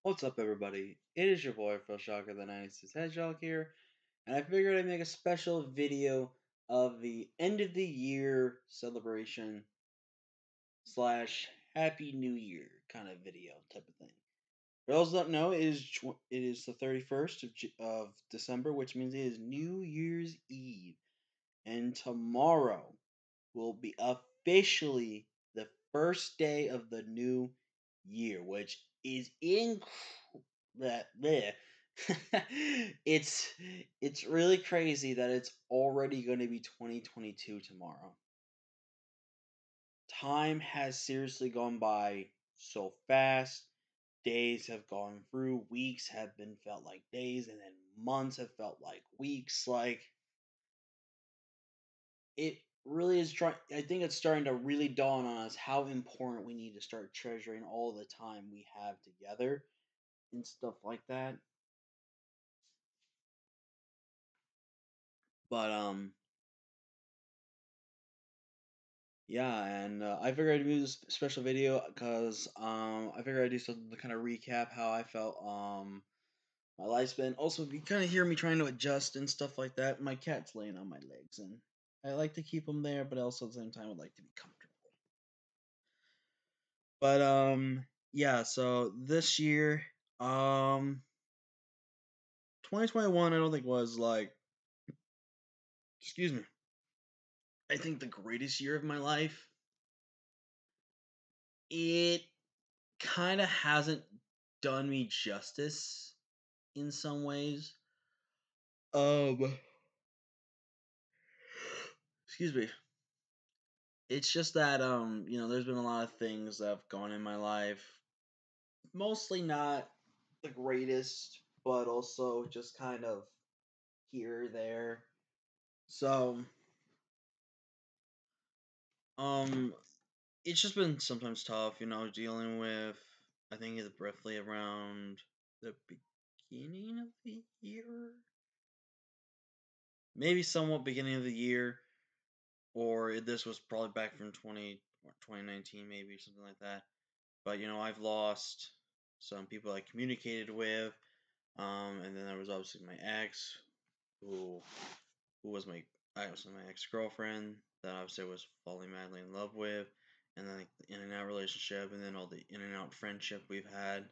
What's up, everybody? It is your boy, Phil Shocker, the 96 Hedgehog here, and I figured I'd make a special video of the end of the year celebration slash Happy New Year kind of video type of thing. For those that don't know, it is the 31st of December, which means it is New Year's Eve, and tomorrow will be officially the first day of the new year, which is that bleh. it's it's really crazy that it's already going to be 2022 tomorrow. Time has seriously gone by so fast. Days have gone through, weeks have been felt like days, and then months have felt like weeks. Like it really is trying. I think it's starting to really dawn on us how important we need to start treasuring all the time we have together and stuff like that. But yeah, and I figured I'd do this special video because I figured I'd do something to kind of recap how I felt my life's been. Also, you kind of hear me trying to adjust and stuff like that. My cat's laying on my legs, and I like to keep him there, but also at the same time would like to be comfortable. But yeah. So this year, um, 2021, I don't think was like, excuse me, I think the greatest year of my life. It kind of hasn't done me justice in some ways. Um, excuse me. It's just that there's been a lot of things that have gone in my life. Mostly not the greatest, but also just kind of here there. So, um it's just been sometimes tough, dealing with I think it's roughly around the beginning of the year. Maybe somewhat beginning of the year, or this was probably back from 2019, maybe something like that. But I've lost some people I communicated with, and then there was obviously my ex, who who was my ex girlfriend that obviously I was falling madly in love with, and then like the in and out relationship, and then all the in and out friendship we've had,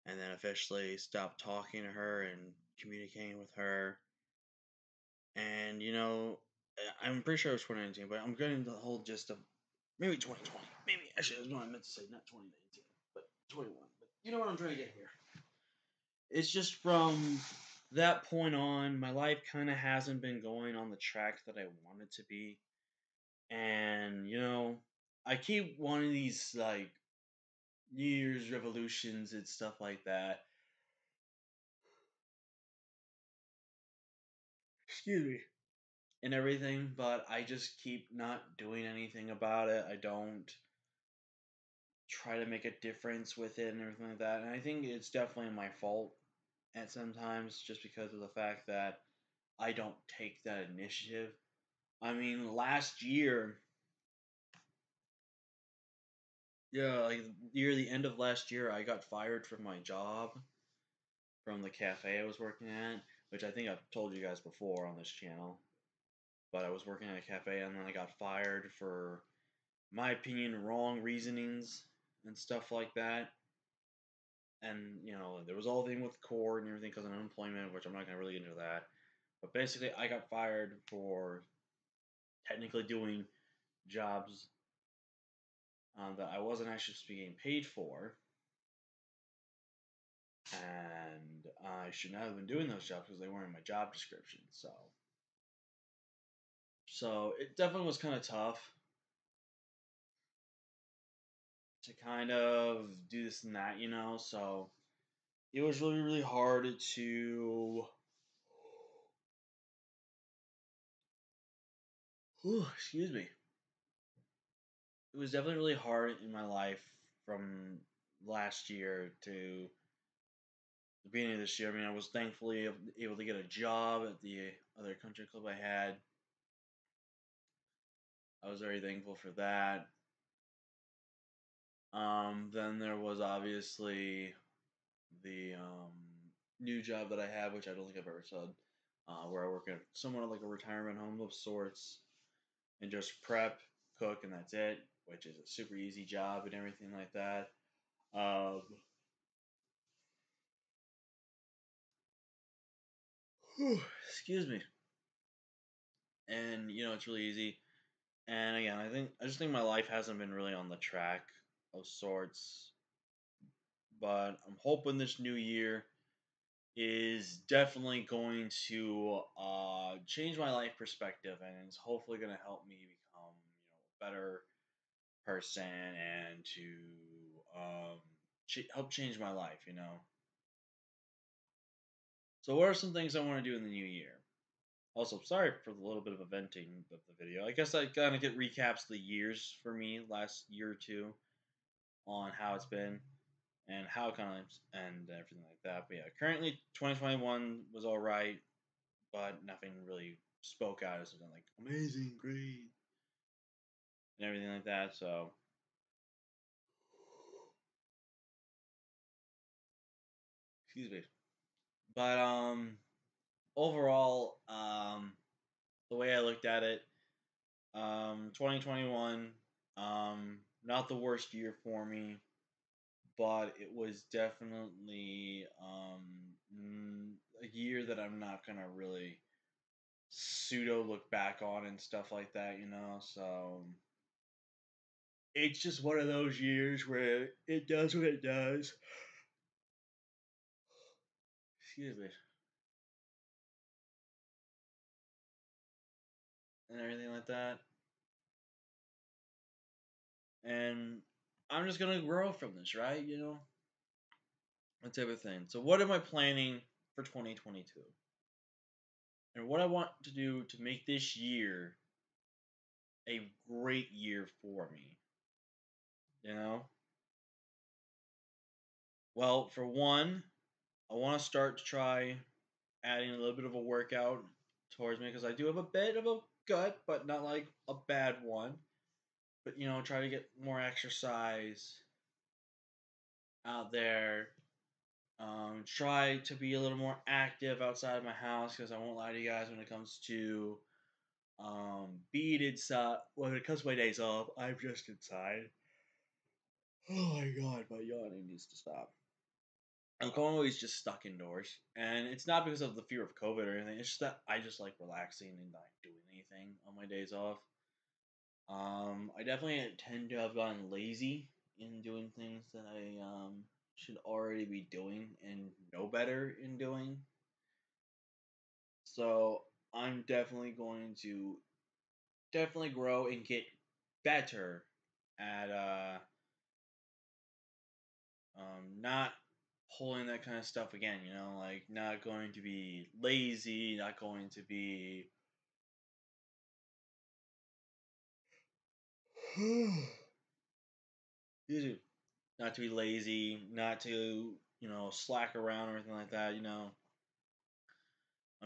and then officially stopped talking to her and communicating with her, and I'm pretty sure it was 2019, but I'm getting the whole gist of maybe 2020. Maybe actually that's what I meant to say, not 2019, but 21. But you know what I'm trying to get here. It's just from that point on, my life kind of hasn't been going on the track that I want it to be, and I keep wanting these like New Year's revolutions and stuff like that. Excuse me. And everything, but I just keep not doing anything about it. I don't try to make a difference with it and everything like that. And I think it's definitely my fault at sometimes just because of the fact that I don't take that initiative. I mean, last year, yeah, like near the end of last year, I got fired from my job from the cafe I was working at, which I think I've told you guys before on this channel. But I was working at a cafe and then I got fired for, my opinion, wrong reasonings and stuff like that. And there was all the thing with court and everything because of unemployment, which I'm not gonna really get into that. But basically, I got fired for technically doing jobs that I wasn't actually supposed to be getting paid for, and I should not have been doing those jobs because they weren't in my job description. So it definitely was kind of tough to kind of do this and that, So it was really, really hard to. Whew, excuse me. It was definitely really hard in my life from last year to the beginning of this year. I mean, I was thankfully able to get a job at the other country club I had. I was very thankful for that. Then there was obviously the new job that I have, which I don't think I've ever said, where I work at somewhat like a retirement home of sorts, and just prep, cook, and that's it, which is a super easy job and everything like that. Um, excuse me. And it's really easy. And again, I just think my life hasn't been really on the track of sorts, but I'm hoping this new year is definitely going to change my life perspective, and it's hopefully going to help me become a better person and to help change my life. So, what are some things I want to do in the new year? Also, sorry for the little bit of a venting of the video. I guess I kind of get recaps the years for me last year or two on how it's been and how it kind of and everything like that. But yeah, currently 2021 was all right, but nothing really spoke out as something like amazing, great, and everything like that. So excuse me. But overall, the way I looked at it, 2021, not the worst year for me, but it was definitely a year that I'm not gonna really pseudo look back on and stuff like that. So it's just one of those years where it does what it does. Excuse me, and everything like that. And I'm just gonna grow from this, right? That type of thing. So, what am I planning for 2022? And what I want to do to make this year a great year for me, you know? Well, for one, I want to start to try adding a little bit of a workout towards me because I do have a bit of a gut, but not like a bad one. But try to get more exercise out there. Try to be a little more active outside of my house because I won't lie to you guys when it comes to being inside. When it comes to my days off, I'm just inside. Oh my god, my yawning needs to stop. I'm always just stuck indoors, and it's not because of the fear of COVID or anything. It's just that I just like relaxing and not doing anything on my days off. I definitely tend to have gotten lazy in doing things that I should already be doing and know better in doing. So I'm definitely going to definitely grow and get better at not pulling that kind of stuff again. Like not going to be lazy, not going to be not to be lazy, not to slack around or anything like that. I'm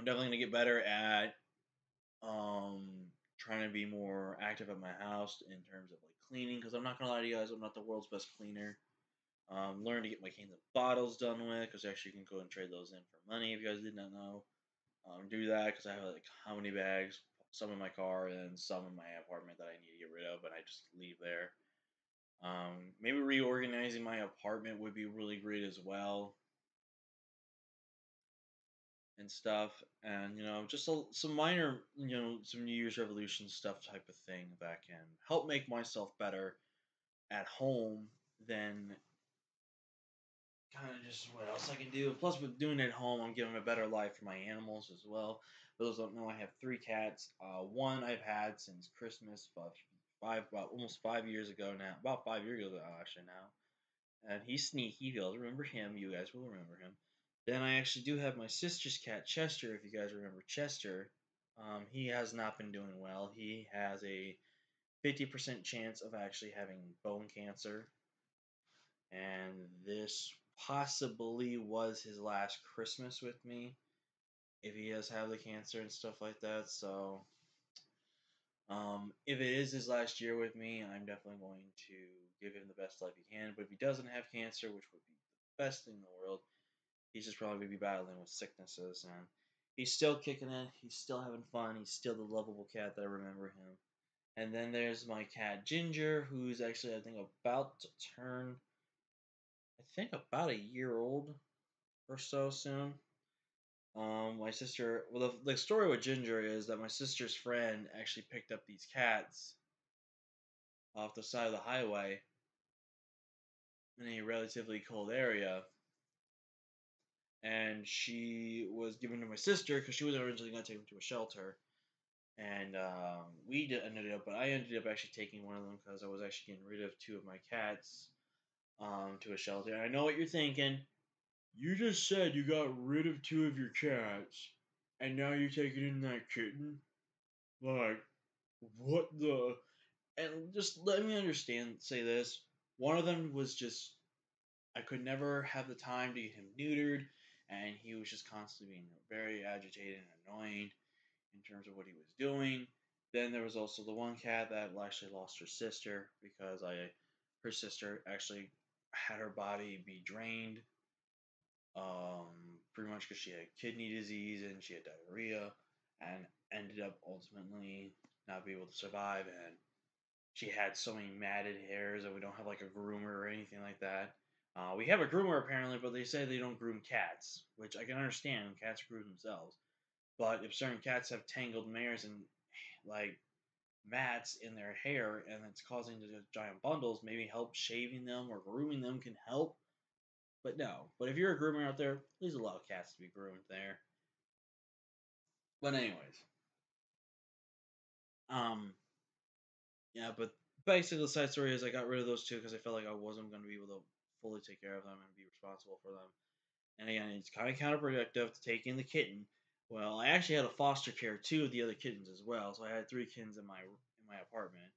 definitely gonna get better at trying to be more active at my house in terms of like cleaning because I'm not gonna lie to you guys, I'm not the world's best cleaner. Learn to get my cans and bottles done with because actually you can go and trade those in for money if you guys did not know. Do that because I have like how many bags, some in my car and some in my apartment that I need to get rid of, and I just leave there. Maybe reorganizing my apartment would be really great as well and stuff, and just some minor, some New Year's resolution stuff type of thing that can help make myself better at home than kind of just what else I can do. Plus, with doing it at home, I'm giving a better life for my animals as well. For those who don't know, I have three cats. One I've had since Christmas, about almost 5 years ago now. About 5 years ago, actually now. And he's sneaky. You guys remember him. You guys will remember him. Then I actually do have my sister's cat, Chester. If you guys remember Chester, he has not been doing well. He has a 50% chance of actually having bone cancer, and this possibly was his last Christmas with me if he does have the cancer and stuff like that. So, if it is his last year with me, I'm definitely going to give him the best life he can. But if he doesn't have cancer, which would be the best thing in the world, He's just probably be battling with sicknesses, and he's still kicking it. He's still having fun. He's still the lovable cat that I remember him. And then there's my cat Ginger, who's actually I think about to turn I think about a year old or so soon. My sister. Well, the story with Ginger is that my sister's friend actually picked up these cats off the side of the highway in a relatively cold area, and she was given to my sister because she was originally going to take them to a shelter, and ended up, but I ended up actually taking one of them because I was actually getting rid of two of my cats to a shelter. And I know what you're thinking. You just said you got rid of two of your cats, and now you're taking in that kitten. Like, what the? And just let me understand. Say this. One of them was just I could never have the time to get him neutered, and he was just constantly being very agitated and annoying in terms of what he was doing. Then there was also the one cat that actually lost her sister because her sister actually had her body be drained, pretty much because she had kidney disease and she had diarrhea, and ended up ultimately not be able to survive. And she had so many matted hairs, and we don't have like a groomer or anything like that. We have a groomer apparently, but they say they don't groom cats, which I can understand. Cats groom themselves, but if certain cats have tangled mares and like mats in their hair and it's causing the giant bundles, maybe help shaving them or grooming them can help. But no. But if you're a groomer out there, please allow cats to be groomed there. But anyways, um, yeah. But basically, the side story is I got rid of those two because I felt like I wasn't going to be able to fully take care of them and be responsible for them. And again, it's kind of counterproductive to take in the kitten. Well, I actually had to foster care two of the other kittens as well, so I had three kittens in my apartment.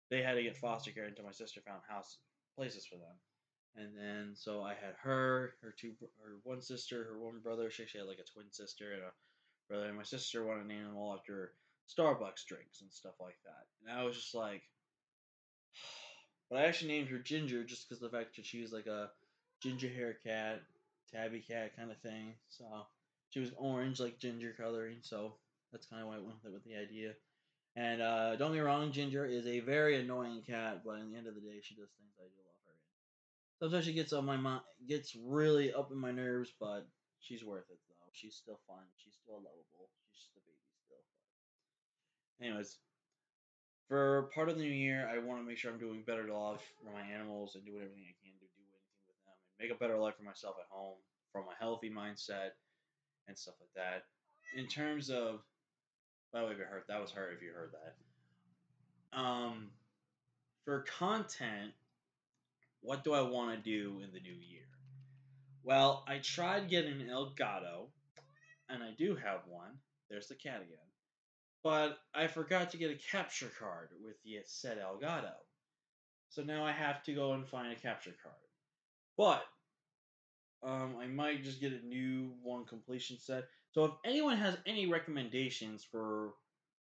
They had to get foster care until my sister found places for them. And then so I had her one sister, her one brother. She actually had like a twin sister and a brother. And my sister wanted to name them all after Starbucks drinks and stuff like that. And I was just like, but I actually named her Ginger just because of the fact that she was like a ginger hair cat, tabby cat kind of thing. So she was orange like ginger coloring. So that's kind of why I went with the idea. And don't get me wrong, Ginger is a very annoying cat, but in the end of the day, she does things I do love her in. Sometimes she gets on my mind, gets really up in my nerves, but she's worth it though. She's still fun. She's still lovable. She's just a baby still. Anyways, for part of the new year, I want to make sure I'm doing better life for my animals and doing everything I can to do anything with them and make a better life for myself at home from a healthy mindset and stuff like that. In terms of, by the way, if you heard that was her. If you heard that, for content, what do I want to do in the new year? Well, I tried getting an Elgato, and I do have one. There's the cat again. But I forgot to get a capture card with the said Elgato. So now I have to go and find a capture card. But I might just get a new one completion set. So if anyone has any recommendations for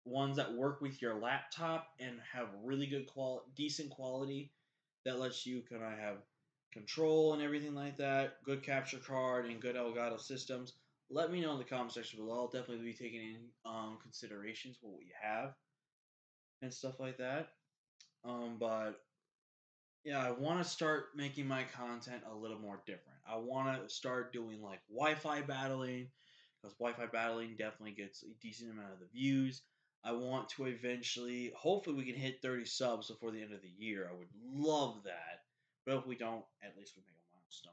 ones that work with your laptop and have really good quality, decent quality, that lets you kind of have control and everything like that, good capture card and good Elgato systems, let me know in the comment section below. I'll definitely be taking in considerations for what you have and stuff like that. But yeah, I want to start making my content a little more different. I want to start doing like Wi-Fi battling because Wi-Fi battling definitely gets a decent amount of the views. I want to eventually, hopefully, we can hit 30 subs before the end of the year. I would love that. But if we don't, at least we make a milestone.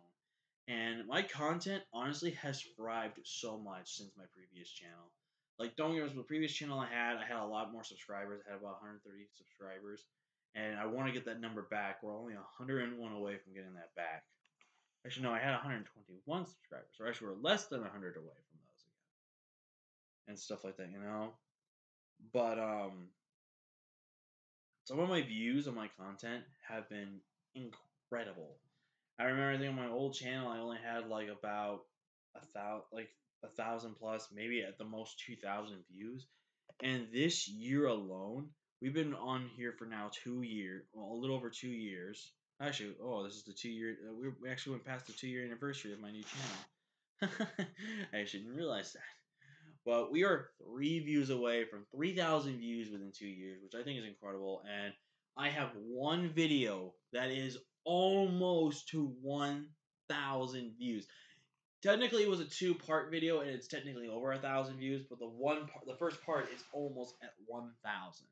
And my content honestly has thrived so much since my previous channel. Like, don't get me wrong, the previous channel I had a lot more subscribers. I had about 130 subscribers. And I want to get that number back. We're only 101 away from getting that back. Actually, no, I had 121 subscribers. So actually, we're less than 100 away from those again. And stuff like that, you know? But, some of my views on my content have been incredible. I remember I think on my old channel I only had like about a thousand plus, maybe at the most 2,000 views. And this year alone, we've been on here for now 2 years, well, a little over 2 years. Actually, oh, this is the 2 year. We actually went past the 2 year anniversary of my new channel I actually didn't realize that. But we are 3 views away from 3,000 views within 2 years, which I think is incredible. And I have one video that is almost to 1,000 views. Technically, it was a two-part video, and it's technically over 1,000 views. But the first part is almost at 1,000,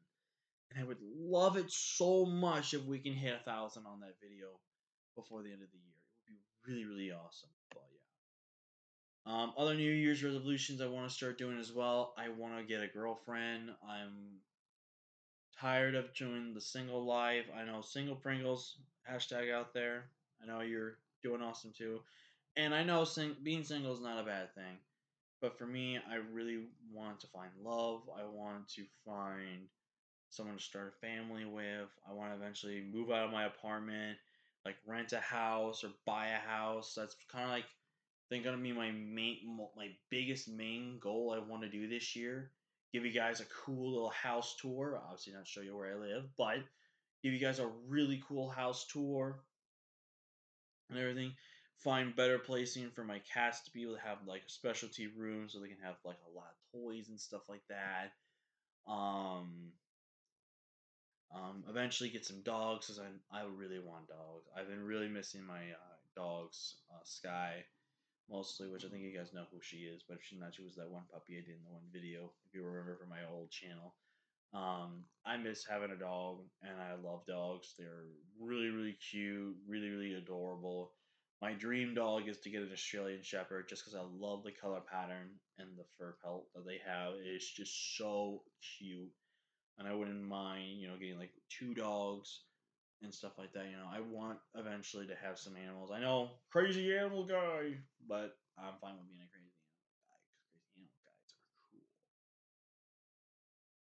and I would love it so much if we can hit 1,000 on that video before the end of the year. It would be really, really awesome. But yeah. Other New Year's resolutions I want to start doing as well. I want to get a girlfriend. I'm tired of doing the single life. I know single Pringles hashtag out there. I know you're doing awesome too, and I know being single is not a bad thing. But for me, I really want to find love. I want to find someone to start a family with. I want to eventually move out of my apartment, like rent a house or buy a house. That's kind of like I think gonna be my biggest main goal I want to do this year. Give you guys a cool little house tour. Obviously, not show you where I live, but give you guys a really cool house tour and everything. Find better placing for my cats to be able to have like a specialty room so they can have like a lot of toys and stuff like that. Um, Eventually get some dogs because I really want dogs. I've been really missing my dogs, Sky mostly, which I think you guys know who she is. But if she's not, she was that one puppy I did in the one video. If you remember from my old channel, I miss having a dog, and I love dogs. They're really really cute, really really adorable. My dream dog is to get an Australian Shepherd just because I love the color pattern and the fur pelt that they have. It's just so cute, and I wouldn't mind, getting like two dogs and stuff like that. I want eventually to have some animals. I know, crazy animal guy, but I'm fine with being a crazy animal guy because crazy animal guys are cool.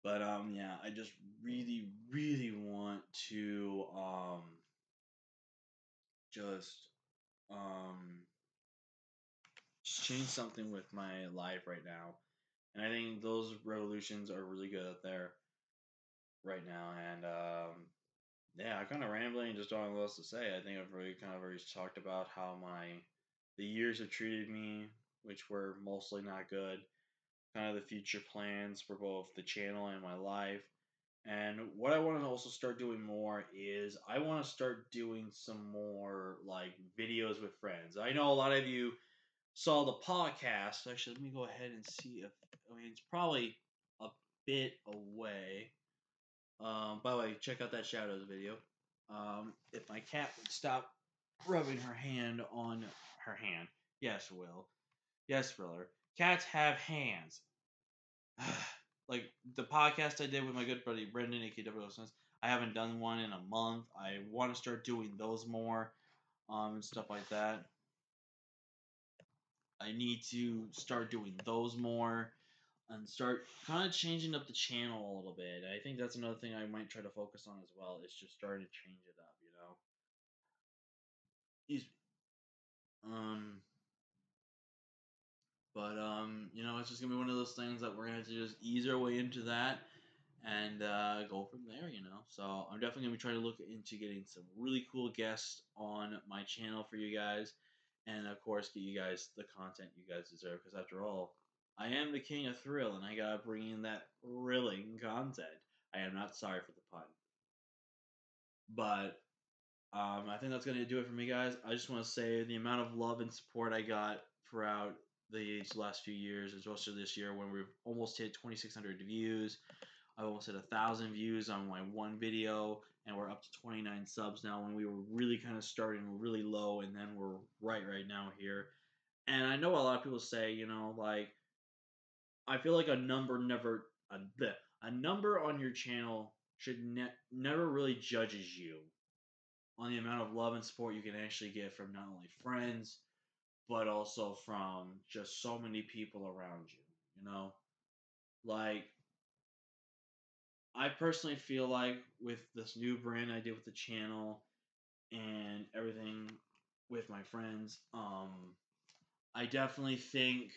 But yeah, I just really, really want to just um just change something with my life right now, and I think those revolutions are really good out there right now, and yeah, I'm kind of rambling and just don't have else to say. I think I've really kind of already talked about how the years have treated me, which were mostly not good. Kind of the future plans for both the channel and my life. And what I want to also start doing more is I want to start doing some more like videos with friends. I know a lot of you saw the podcast. Actually, let me go ahead and see if it's probably a bit away. By the way, check out that Shadows video. If my cat would stop rubbing her hand on her hand. Yes, Will. Yes, Thriller. Cats have hands. Like the podcast I did with my good buddy Brendan, AKW Sense, I haven't done one in a month. I want to start doing those more, and stuff like that. I need to start doing those more and start kind of changing up the channel a little bit. I think that's another thing I might try to focus on as well. Is just starting to change it up. Excuse me. But it's just gonna be one of those things that we're gonna have to just ease our way into that and go from there. So I'm definitely gonna be trying to look into getting some really cool guests on my channel for you guys, and of course get you guys the content you guys deserve. Because after all, I am the king of thrill, and I gotta bring in that thrilling content. I am not sorry for the pun, but I think that's gonna do it for me, guys. I just want to say the amount of love and support I got throughout these last few years, especially this year when we've almost hit 2,600 views. I almost hit 1,000 views on my one video, and we're up to 29 subs now. When we were really kind of starting really low, and then we're right now here. And I know a lot of people say, like I feel like a number never a number on your channel should never really judges you on the amount of love and support you can actually get from not only friends but also from just so many people around you. Like I personally feel like with this new brand I did with the channel and everything with my friends, I definitely think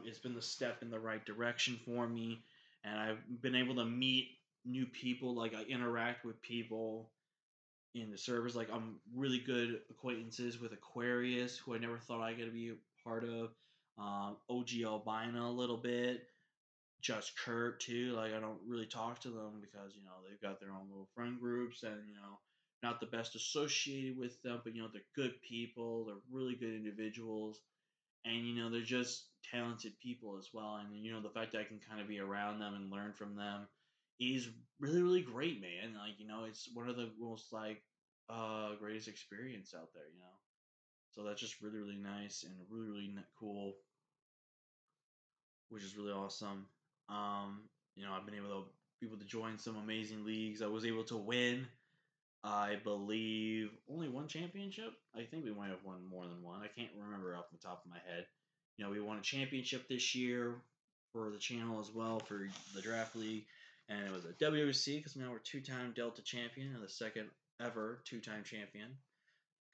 it's been the step in the right direction for me, and I've been able to meet new people. Like I interact with people in the servers. Like I'm really good acquaintances with Aquarius, who I never thought I could be a part of. OG Albina a little bit. Just Kurt too. Like I don't really talk to them because they've got their own little friend groups, and not the best associated with them, but they're good people. They're really good individuals, and they're just talented people as well. And the fact that I can kind of be around them and learn from them is really really great, man. Like it's one of the most like greatest experience out there. So that's just really really nice and really really cool, which is really awesome. I've been able to join some amazing leagues. I was able to win, I believe, only one championship. I think we might have won more than one. I can't remember off the top of my head. We won a championship this year for the channel as well for the draft league, and it was a WC because now we're two-time Delta champion and the second ever two-time champion.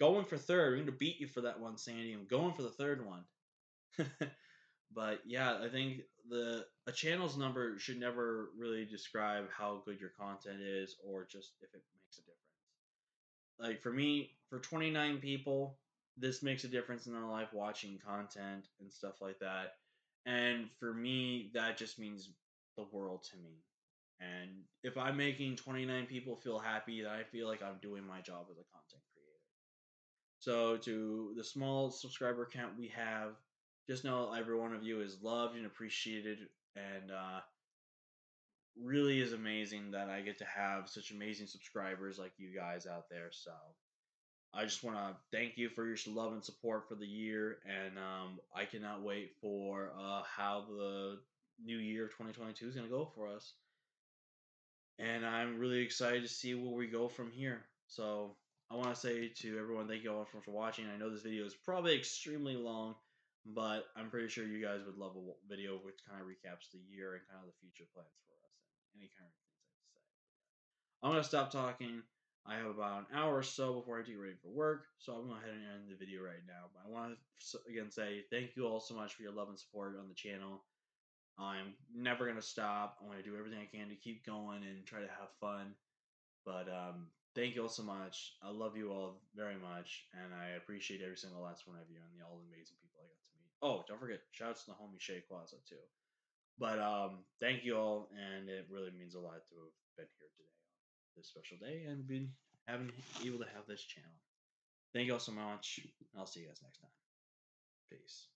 Going for third. We're going to beat you for that one, Sandy. I'm going for the third one. But yeah, I think a channel's number should never really describe how good your content is or just if it makes a difference. Like for me, for 29 people, this makes a difference in their life watching content and stuff like that. And for me, that just means the world to me. And if I'm making 29 people feel happy, then I feel like I'm doing my job as a content creator. So to the small subscriber count we have, just know every one of you is loved and appreciated, and really is amazing that I get to have such amazing subscribers like you guys out there. So I just want to thank you for your love and support for the year, and I cannot wait for how the new year of 2022 is going to go for us. And I'm really excited to see where we go from here. So I want to say to everyone, thank you all for watching. I know this video is probably extremely long, but I'm pretty sure you guys would love a video which kind of recaps the year and kind of the future plans for us and any kind of things I have to say. I'm going to stop talking. I have about an hour or so before I have to get ready for work, so I'm going to go ahead and end the video right now. But I want to again say thank you all so much for your love and support on the channel. I'm never going to stop. I'm going to do everything I can to keep going and try to have fun. But thank you all so much. I love you all very much, and I appreciate every single last one of you and all the amazing people I got to meet. Oh, don't forget, shouts to the homie Shay Quaza too. But thank you all, and it really means a lot to have been here today on this special day and been able to have this channel. Thank you all so much. I'll see you guys next time. Peace.